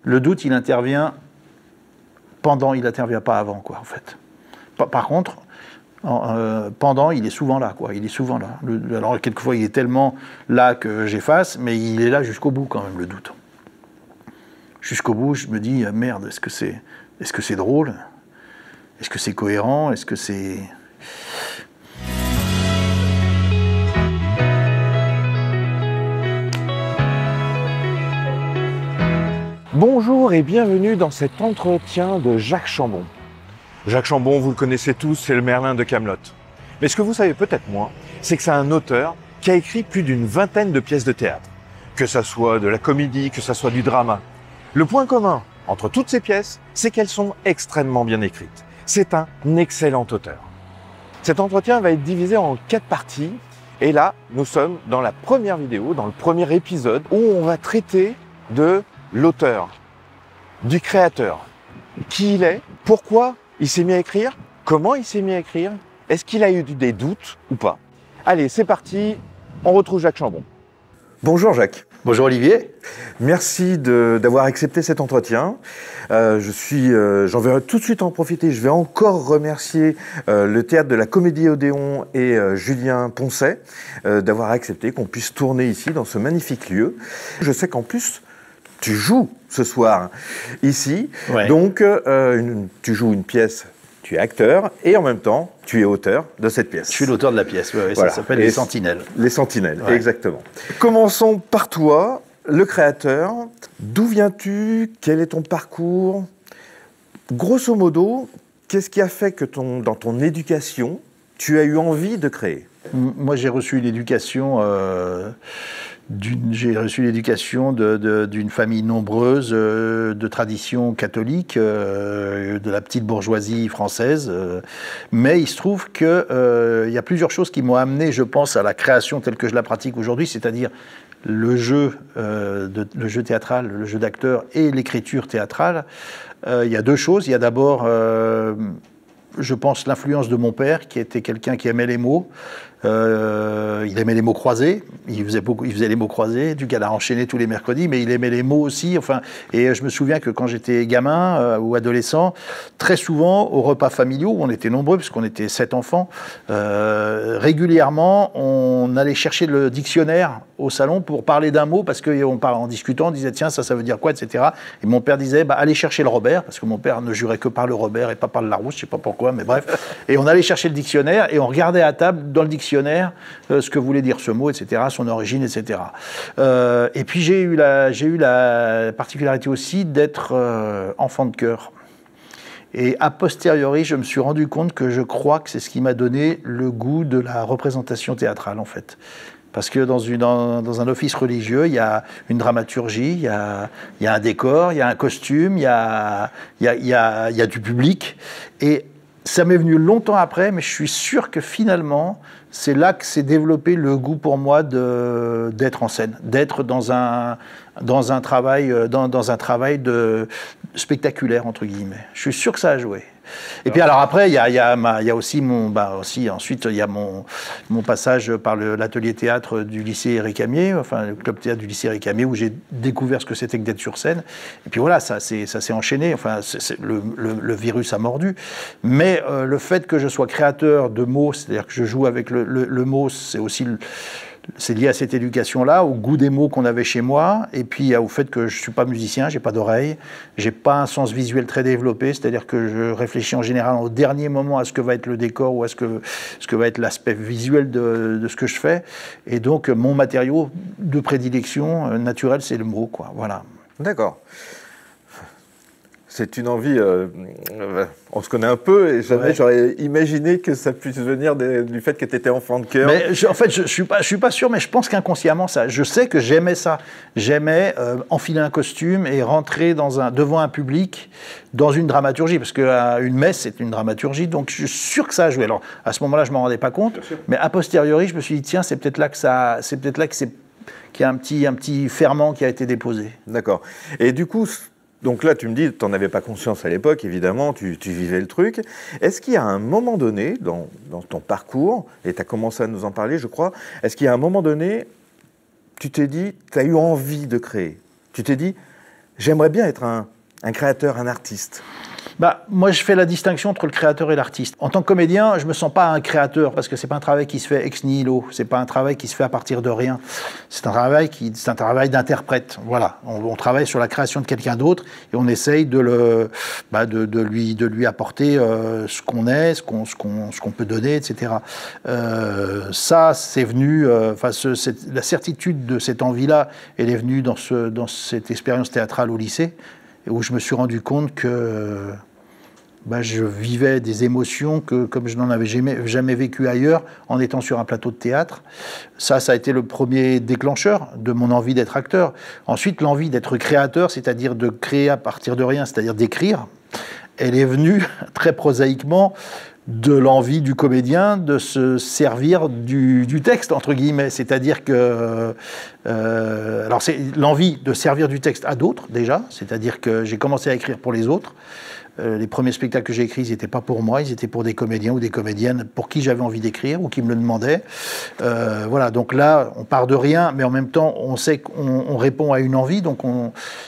Le doute, il intervient pendant, il n'intervient pas avant, quoi, en fait. Par contre, pendant, il est souvent là, quoi. Il est souvent là. Alors, quelquefois, il est tellement là que j'efface, mais il est là jusqu'au bout, quand même, le doute. Jusqu'au bout, je me dis, merde, est-ce que c'est drôle? Est-ce que c'est cohérent? Est-ce que c'est... Bonjour et bienvenue dans cet entretien de Jacques Chambon. Jacques Chambon, vous le connaissez tous, c'est le Merlin de Kaamelott. Mais ce que vous savez peut-être moins, c'est que c'est un auteur qui a écrit plus d'une vingtaine de pièces de théâtre. Que ça soit de la comédie, que ça soit du drama. Le point commun entre toutes ces pièces, c'est qu'elles sont extrêmement bien écrites. C'est un excellent auteur. Cet entretien va être divisé en 4 parties. Et là, nous sommes dans la première vidéo, dans le premier épisode, où on va traiter de l'auteur, du créateur, qui il est, pourquoi il s'est mis à écrire, comment il s'est mis à écrire, est-ce qu'il a eu des doutes ou pas. Allez, c'est parti, on retrouve Jacques Chambon. Bonjour Jacques. Bonjour Olivier. Merci d'avoir accepté cet entretien. J'en vais tout de suite en profiter. Je vais encore remercier le Théâtre de la Comédie Odéon et Julien Poncet d'avoir accepté qu'on puisse tourner ici dans ce magnifique lieu. Je sais qu'en plus, tu joues ce soir ici, ouais. Donc tu joues une pièce, tu es acteur et en même temps tu es auteur de cette pièce. Je suis l'auteur de la pièce, ouais, voilà. Ça s'appelle Les Sentinelles. Les Sentinelles, ouais. Exactement. Commençons par toi, le créateur. D'où viens-tu? Quel est ton parcours? Grosso modo, qu'est-ce qui a fait que dans ton éducation, tu as eu envie de créer? Moi, j'ai reçu l'éducation... J'ai reçu l'éducation d'une famille nombreuse de tradition catholique, de la petite bourgeoisie française. Mais il se trouve qu'il y a plusieurs choses qui m'ont amené, je pense, à la création telle que je la pratique aujourd'hui, c'est-à-dire le jeu théâtral, le jeu d'acteur et l'écriture théâtrale. Il y a 2 choses. Il y a d'abord... je pense l'influence de mon père, qui était quelqu'un qui aimait les mots. Il aimait les mots croisés. Il faisait les mots croisés, du gala enchaîné tous les mercredis, mais il aimait les mots aussi. Enfin, et je me souviens que quand j'étais gamin ou adolescent, très souvent aux repas familiaux, où on était nombreux, puisqu'on était 7 enfants, régulièrement, on allait chercher le dictionnaire au salon pour parler d'un mot, parce qu'en discutant, on disait tiens, ça veut dire quoi, etc. Et mon père disait allez chercher le Robert, parce que mon père ne jurait que par le Robert et pas par le Larousse, je sais pas pourquoi, mais bref. Et on allait chercher le dictionnaire et on regardait à table dans le dictionnaire ce que voulait dire ce mot, etc., son origine, etc. Et puis j'ai eu la particularité aussi d'être enfant de chœur. Et a posteriori, je me suis rendu compte que je crois que c'est ce qui m'a donné le goût de la représentation théâtrale, en fait. Parce que dans un office religieux, il y a une dramaturgie, il y a un décor, il y a un costume, il y a du public. Et ça m'est venu longtemps après, mais je suis sûr que finalement, c'est là que s'est développé le goût pour moi d'être en scène, d'être dans un travail de spectaculaire, entre guillemets. Je suis sûr que ça a joué. Et puis alors après, il y a aussi ensuite il y a mon passage par l'atelier théâtre du lycée Récamier, enfin le club théâtre du lycée Récamier, où j'ai découvert ce que c'était que d'être sur scène. Et puis voilà, ça s'est enchaîné. Enfin, le virus a mordu. Mais le fait que je sois créateur de mots, c'est-à-dire que je joue avec le mot, c'est lié à cette éducation-là, au goût des mots qu'on avait chez moi, et puis au fait que je ne suis pas musicien, je n'ai pas d'oreille, je n'ai pas un sens visuel très développé, c'est-à-dire que je réfléchis en général au dernier moment à ce que va être le décor ou à ce que va être l'aspect visuel de ce que je fais. Et donc, mon matériau de prédilection naturel, c'est le mot, quoi. Voilà. D'accord. C'est une envie, on se connaît un peu et jamais j'aurais imaginé que ça puisse venir du fait que tu étais enfant de cœur. Mais en fait, je suis pas sûr, mais je pense qu'inconsciemment, je sais que j'aimais ça. J'aimais enfiler un costume et rentrer devant un public dans une dramaturgie, parce qu'une messe, c'est une dramaturgie, donc je suis sûr que ça a joué. Alors, à ce moment-là, je ne m'en rendais pas compte, mais a posteriori, je me suis dit, tiens, c'est peut-être là qu'il y a un petit ferment qui a été déposé. D'accord. Et du coup... Donc là, tu me dis, tu n'en avais pas conscience à l'époque, évidemment, tu vivais le truc. Est-ce qu'il y a un moment donné, dans ton parcours, et tu as commencé à nous en parler, je crois, est-ce qu'il y a un moment donné, tu t'es dit, tu as eu envie de créer? Tu t'es dit, j'aimerais bien être un créateur, un artiste. Bah, moi, je fais la distinction entre le créateur et l'artiste. En tant que comédien, je me sens pas un créateur parce que c'est pas un travail qui se fait ex nihilo. C'est pas un travail qui se fait à partir de rien. C'est un travail d'interprète. Voilà. On travaille sur la création de quelqu'un d'autre et on essaye de lui apporter ce qu'on est, ce qu'on peut donner, etc. Ça, c'est venu. La certitude de cette envie-là, elle est venue dans cette expérience théâtrale au lycée, où je me suis rendu compte que je vivais des émotions comme je n'en avais jamais vécu ailleurs en étant sur un plateau de théâtre. Ça a été le premier déclencheur de mon envie d'être acteur. Ensuite, l'envie d'être créateur, c'est-à-dire de créer à partir de rien, c'est-à-dire d'écrire, elle est venue très prosaïquement de l'envie du comédien de se servir du texte, entre guillemets. C'est-à-dire que... alors, c'est l'envie de servir du texte à d'autres, déjà. C'est-à-dire que j'ai commencé à écrire pour les autres. Les premiers spectacles que j'ai écrits, ils n'étaient pas pour moi, ils étaient pour des comédiens ou des comédiennes pour qui j'avais envie d'écrire ou qui me le demandaient. Voilà, donc là, on part de rien, mais en même temps, on sait qu'on répond à une envie, donc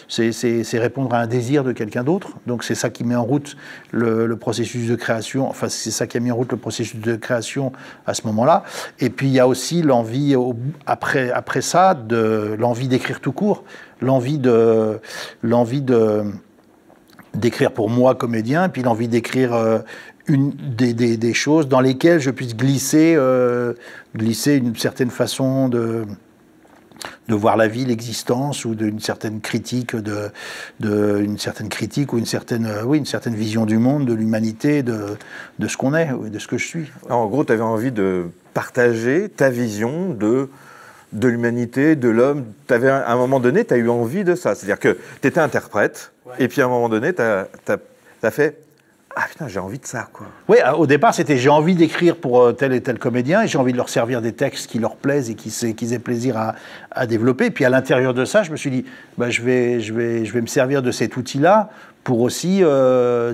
c'est répondre à un désir de quelqu'un d'autre. Donc c'est ça qui met en route le processus de création, enfin c'est ça qui a mis en route le processus de création à ce moment-là. Et puis il y a aussi l'envie, après ça, l'envie d'écrire tout court, l'envie d'écrire pour moi, comédien, puis l'envie d'écrire des choses dans lesquelles je puisse glisser une certaine façon de voir la vie, l'existence, ou d'une certaine critique, une certaine critique ou une certaine vision du monde, de l'humanité, de ce qu'on est, de ce que je suis. Alors, en gros, tu avais envie de partager ta vision de l'humanité, de l'homme. À un moment donné, tu as eu envie de ça. C'est-à-dire que tu étais interprète, ouais. Et puis à un moment donné, tu as fait « Ah putain, j'ai envie de ça, quoi ». Oui, au départ, c'était j'ai envie d'écrire pour tel et tel comédien, et j'ai envie de leur servir des textes qui leur plaisent et qu'ils aient plaisir à développer. Et puis à l'intérieur de ça, je me suis dit je vais me servir de cet outil-là pour aussi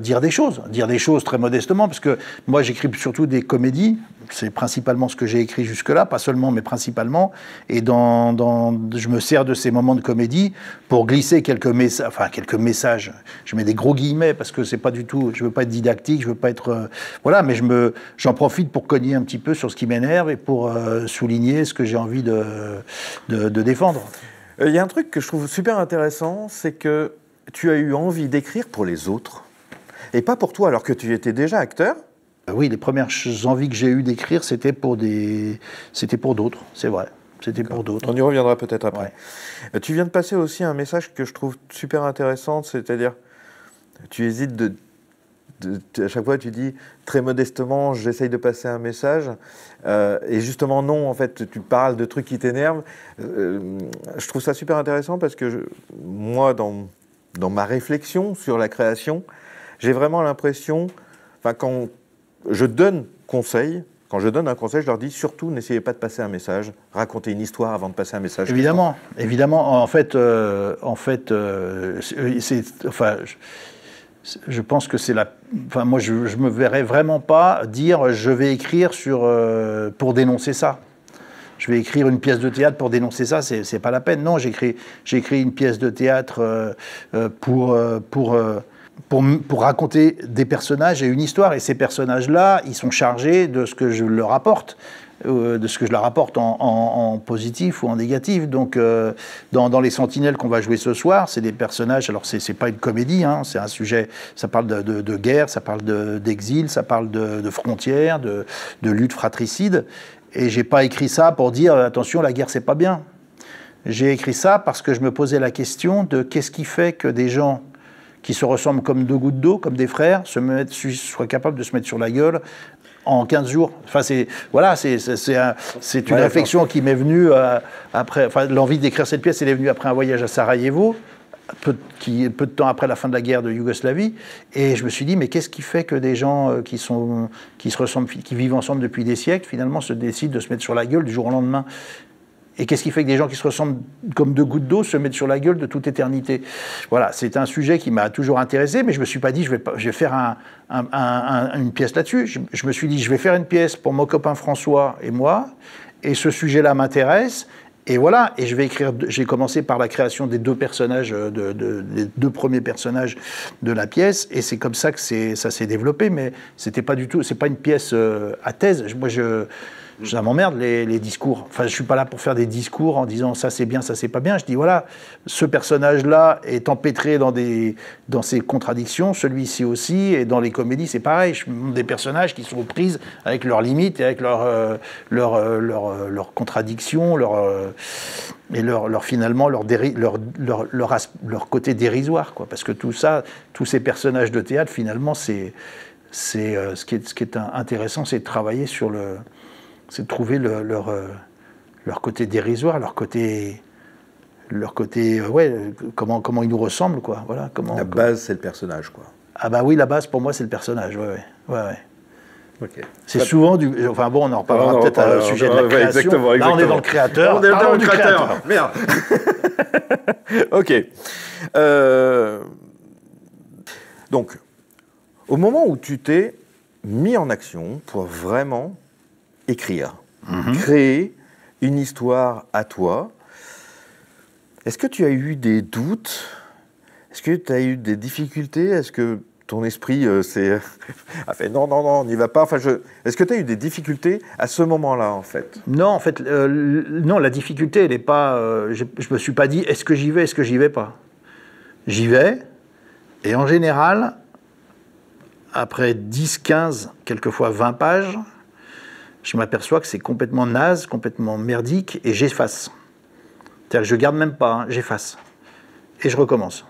dire des choses très modestement, parce que moi j'écris surtout des comédies, c'est principalement ce que j'ai écrit jusque-là, pas seulement, mais principalement, et je me sers de ces moments de comédie pour glisser quelques messages, je mets des gros guillemets, parce que c'est pas du tout, je veux pas être didactique, je veux pas être... voilà, mais j'en profite pour cogner un petit peu sur ce qui m'énerve et pour souligner ce que j'ai envie de défendre. Il y a un truc que je trouve super intéressant, c'est que tu as eu envie d'écrire pour les autres, et pas pour toi, alors que tu étais déjà acteur. Oui, les premières envies que j'ai eues d'écrire, c'était pour d'autres, c'est vrai. C'était pour d'autres. On y reviendra peut-être après. Ouais. Tu viens de passer aussi un message que je trouve super intéressant, c'est-à-dire, tu hésites à chaque fois, tu dis très modestement, j'essaye de passer un message, et justement non, en fait, tu parles de trucs qui t'énervent. Je trouve ça super intéressant parce que moi, dans ma réflexion sur la création, j'ai vraiment l'impression, quand je donne conseil, quand je donne un conseil, je leur dis surtout n'essayez pas de passer un message, racontez une histoire avant de passer un message. Évidemment. En fait, je pense que c'est moi, je me verrais vraiment pas dire je vais écrire pour dénoncer ça. Je vais écrire une pièce de théâtre pour dénoncer ça, c'est pas la peine. Non, j'ai écrit une pièce de théâtre pour raconter des personnages et une histoire. Et ces personnages-là, ils sont chargés de ce que je leur apporte, en positif ou en négatif. Donc, dans Les Sentinelles qu'on va jouer ce soir, c'est des personnages... Alors, c'est pas une comédie, hein, c'est un sujet... Ça parle de guerre, ça parle d'exil, ça parle de frontières, de lutte fratricide. Et j'ai pas écrit ça pour dire « Attention, la guerre, c'est pas bien ». J'ai écrit ça parce que je me posais la question de qu'est-ce qui fait que des gens qui se ressemblent comme deux gouttes d'eau, comme des frères, soient capables de se mettre sur la gueule en 15 jours. Enfin, c'est une réflexion qui m'est venue après... Enfin, l'envie d'écrire cette pièce, elle est venue après un voyage à Sarajevo, peu de temps après la fin de la guerre de Yougoslavie, et je me suis dit, mais qu'est-ce qui fait que des gens qui se ressemblent, qui vivent ensemble depuis des siècles, finalement, se décident de se mettre sur la gueule du jour au lendemain ? Et qu'est-ce qui fait que des gens qui se ressemblent comme deux gouttes d'eau se mettent sur la gueule de toute éternité ? Voilà, c'est un sujet qui m'a toujours intéressé, mais je ne me suis pas dit, je vais faire une pièce là-dessus. Je me suis dit, je vais faire une pièce pour mon copain François et moi, et ce sujet-là m'intéresse, Et voilà, et je vais écrire. J'ai commencé par la création des 2 personnages, des 2 premiers personnages de la pièce, et c'est comme ça que ça s'est développé. Mais c'était pas du tout, c'est pas une pièce à thèse. Moi, ça m'emmerde les discours. Enfin, je suis pas là pour faire des discours en disant ça c'est bien, ça c'est pas bien. Je dis voilà, ce personnage-là est empêtré dans ses contradictions, celui-ci aussi, et dans les comédies c'est pareil. Je montre des personnages qui sont aux prises avec leurs limites et avec leurs contradictions, finalement leur côté dérisoire, quoi. Parce que tout ça, tous ces personnages de théâtre, finalement, ce qui est intéressant, c'est de travailler sur c'est de trouver leur côté dérisoire, leur côté comment ils nous ressemblent, quoi. Voilà, la base, c'est le personnage, quoi. Ah bah oui, la base, pour moi, c'est le personnage, ouais. Okay. C'est souvent Enfin bon, on en reparlera peut-être au sujet de la création. Exactement. Là, on est dans le créateur. On est dans le créateur. Merde. Ok. Donc, au moment où tu t'es mis en action pour vraiment écrire, créer une histoire à toi, est-ce que tu as eu des doutes? Est-ce que tu as eu des difficultés? Est-ce que ton esprit a fait non, on n'y va pas? Enfin, est-ce que tu as eu des difficultés à ce moment-là, en fait? Non, en fait, non, la difficulté, elle n'est pas... je ne me suis pas dit, est-ce que j'y vais, est-ce que j'y vais pas? J'y vais, et en général, après 10, 15, quelquefois 20 pages, je m'aperçois que c'est complètement naze, complètement merdique, et j'efface. C'est-à-dire que je ne garde même pas, j'efface. Et je recommence.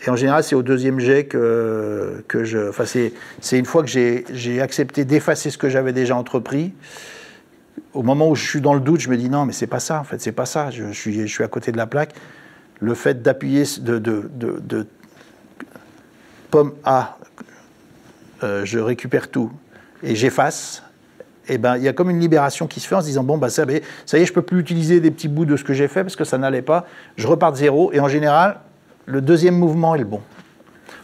Et en général, c'est au 2e jet que je... Enfin, c'est une fois que j'ai accepté d'effacer ce que j'avais déjà entrepris. Au moment où je suis dans le doute, je me dis non, mais c'est pas ça, en fait, c'est pas ça. Je suis à côté de la plaque. Le fait d'appuyer de pomme A, je récupère tout et j'efface. Et ben, il y a comme une libération qui se fait en se disant bon, bah, ça y est, je ne peux plus utiliser des petits bouts de ce que j'ai fait parce que ça n'allait pas. Je repars de zéro et en général, le 2e mouvement est le bon.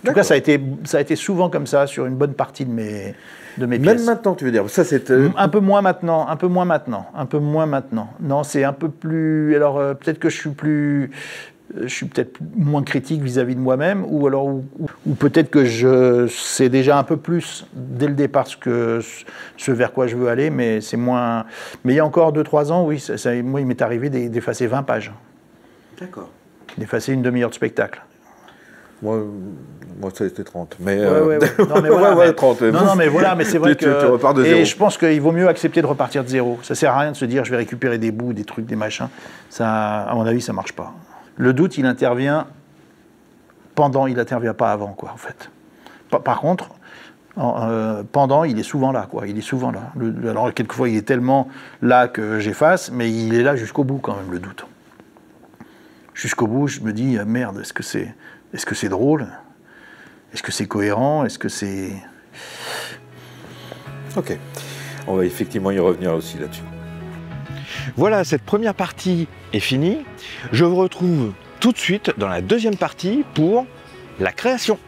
En tout cas, ça a été souvent comme ça sur une bonne partie de mes pièces. Même maintenant, tu veux dire ça, c'est un peu moins maintenant. Non, c'est un peu plus... Alors, peut-être que je suis peut-être moins critique vis-à-vis de moi-même, ou peut-être que je sais déjà un peu plus dès le départ ce vers quoi je veux aller, mais c'est moins... Mais il y a encore 2-3 ans, oui, moi il m'est arrivé d'effacer 20 pages. D'accord. D'effacer une demi-heure de spectacle. Moi c'était 30. Mais ouais. Non, mais voilà, 30. Non, mais voilà, mais c'est vrai tu repars de zéro. Et je pense qu'il vaut mieux accepter de repartir de zéro. Ça sert à rien de se dire je vais récupérer des bouts, des trucs, des machins. Ça, à mon avis, ça marche pas. Le doute, il intervient pendant, il n'intervient pas avant, quoi, en fait. Par contre, pendant, il est souvent là, quoi. Il est souvent là. Alors, quelquefois, il est tellement là que j'efface, mais il est là jusqu'au bout, quand même, le doute. Jusqu'au bout, je me dis, merde, est-ce que c'est drôle? Est-ce que c'est cohérent? Est-ce que c'est... Ok. On va effectivement y revenir aussi là-dessus. Voilà, cette première partie est finie. Je vous retrouve tout de suite dans la 2e partie pour la création.